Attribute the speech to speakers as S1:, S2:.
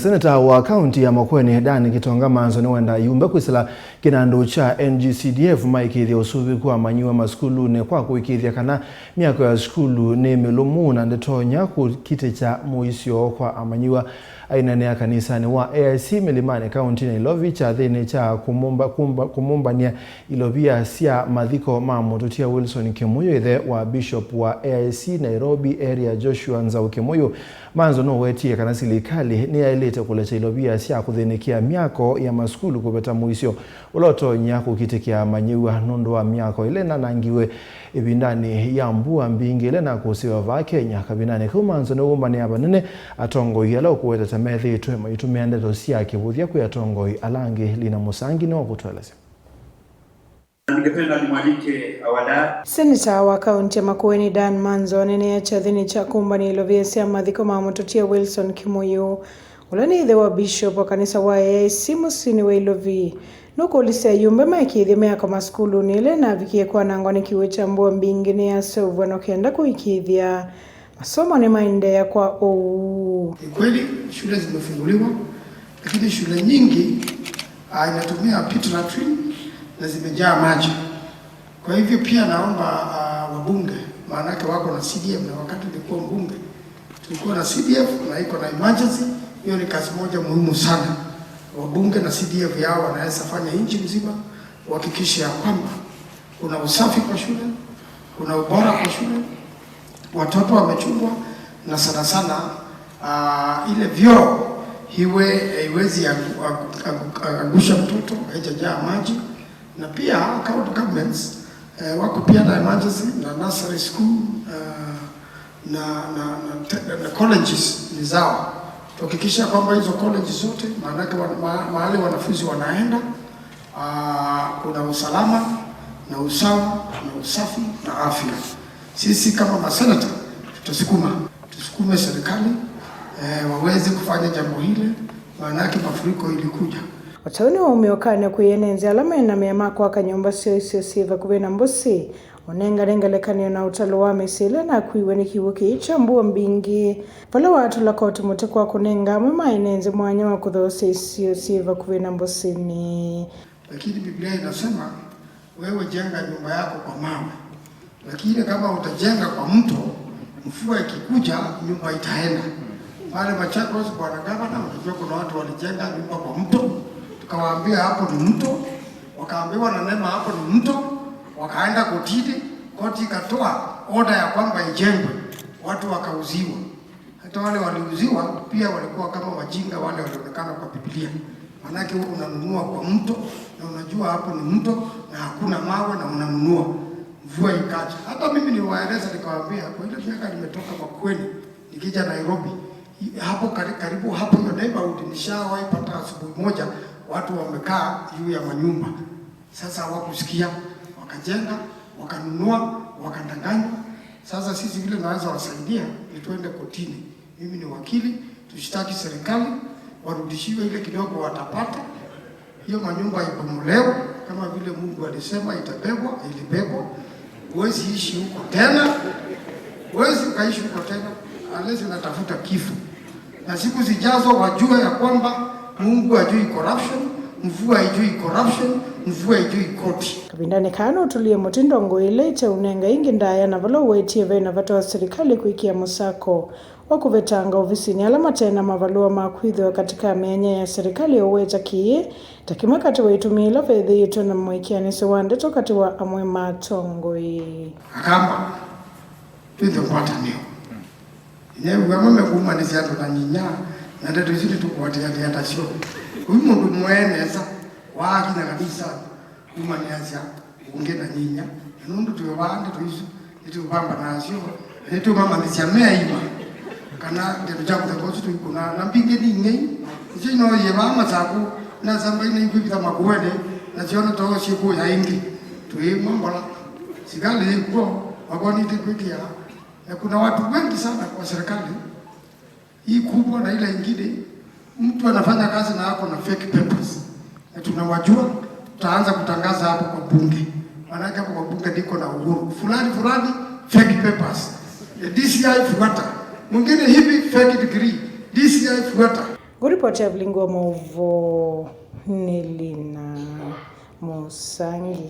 S1: Senator wa kaunti ya Makueni Dan Gitonga Manzo wenda yumba kwisila kinandu cha NGCDF maikithia usuvi kwa manyiwa maskulu ne kwa kuikithia kana miako ya skulu ne milumu na ndetonya ku kite cha muisio kwa amanyiwa aina ne kanisa ni wa AIC Milimani kaunti na Ilovi cha thene cha kumumba nia Ilovia sia madhiko mamututia Wilson Kimuyo ithe wa Bishop wa AIC Nairobi area Joshua Nzau Kimuyo Manzo no wetie kana silikali ni ailete kulecha Ilovia sia kuthenikia miako ya maskulu kubeta muisio ulotonya kukitikia manyiwa nondo wa miako ile na nangiwe ibindani ya mbua mbingi ile na kusiwa va Kenya kabinane kumanzo no umbani abanene atongo yalo kuweta tamethi itwe mayitumiande dosia kibuthia kuyatongo alangi lina musangi no kutweleza.
S2: Ningependa nimwalike awada
S3: Senator wa kaunti ya Makueni Dan Manzo nene cha thini cha kumbani Ilovia sia madhiko mamututia Wilson Kimuyo ulani ithe wa Bishop wa kanisa wa AIC Musini wa Ilovi nuko ulisia yumbe maikithia kwa maskulu nile na vikie kwa nangwani kiwe cha mbua mbingine ya sovu wanokienda kuikithia masomo ni maendea kwa
S4: Kweli shule zimefunguliwa lakini shule nyingi inatumia pit latrine na zimejaa maji. Kwa hivyo pia naomba wabunge maanake wako na CDF na wakati nilikuwa mbunge tulikuwa na CDF na iko na emergency. Hiyo ni kazi moja muhimu sana. Wabunge na CDF yao wanaweza fanya nchi mzima kuhakikisha ya kwamba kuna usafi kwa shule, kuna ubora kwa shule, watoto wamechungwa na sana sana ile vyoo haiwezi angusha mtoto haijajaa maji. Na pia county governments wako pia na emergency na nursery school na colleges ni zao. Tuhakikisha kwamba hizo colleges zote maanake mahali wanafunzi wanaenda kuna usalama na usawa na usafi na afya. Sisi kama masenata tusukume serikali waweze kufanya jambo hili maanake mafuriko ilikuja.
S3: Watauni wa umeokana kuyenenzi alama na mema kwa kanyomba sio siva kubena mbosi onenga lekani na utalo wa mesile na kuiwe kiwuki ichambua mbingi pala watu la kote mote kwa kunenga mama inenzi mwanya wa kudhose sio siva kubena mbosi ni.
S4: Lakini Biblia inasema wewe jenga nyumba yako kwa mawe, lakini kama utajenga kwa mto mvua ikikuja nyumba itaenda. Pale Machakos kwa gavana unajua kuna watu walijenga nyumba kwa mto, tukawaambia hapo ni mto, wakaambiwa na Neema hapo ni mto, wakaenda kotini, koti ikatoa order ya kwamba ijengwe, watu wakauziwa. Hata wale waliuziwa pia walikuwa kama wajinga wale walionekana kwa Biblia. Manake wewe unanunua kwa mto na unajua hapo ni mto na hakuna mawe na unanunua, mvua ikaja. Hata mimi niwaeleza nikawaambia kwa ile miaka nimetoka Makueni nikija Nairobi hapo karibu hapo hiyo neighborhood nishawahi pata asubuhi moja watu wamekaa juu ya manyumba. Sasa hawakusikia, wakajenga, wakanunua, wakadanganya. Sasa sisi vile naweza wasaidia ni twende kotini. Mimi ni wakili, tushtaki serikali, warudishiwe ile kidogo watapata. Hiyo manyumba ibomolewe kama vile Mungu alisema itabebwa, ilibebwa. Huwezi ishi huko tena. Huwezi ukaishi huko tena unless unatafuta kifo. Na siku zijazo wajue ya kwamba Mungu hajui corruption, mvua haijui corruption, mvua haijui koti.
S3: Kabindani kano utulie mutindo ngoile cha unenga ingi ndaya na valo wetie vena vato wa serikali kuikia musako wakuvetanga ofisini alama tena mavalua makuidhiwa katika mianya ya serikali ya uweza kiye takimakati wa itumila fedhi yetu na mwekianisi wande tokati wa amwe matongoi.
S4: Akamba tuithi mpata niyo Nyewe wame kumanisi ato na nyinya na ndeto isili tukuwatia liata sio huyu mundu mweneza wakina kabisa kumaniasi unge na nyinya nundu tuwande tuisu nitu pamba na sio nitu mama ndisiamea ima kana ndeto chaku takosu tuikuna na mpinge ni ngei nje no ye mama chaku na zamba ina ikupita Makueni na siona toho siku ya ingi tuimambola sigali kwa wagoni tikwikia. Na kuna watu wengi sana kwa serikali hii kubwa na ile ingine mtu anafanya kazi na hapo na fake papers. Na tunawajua tutaanza kutangaza hapo kwa bunge. Maana hapo kwa bunge ndiko na uhuru. Fulani fake papers. DCI fuata. Mwingine hivi fake degree. DCI fuata.
S3: Guripoti ya Vlingo Mauvo Nelina Musangi.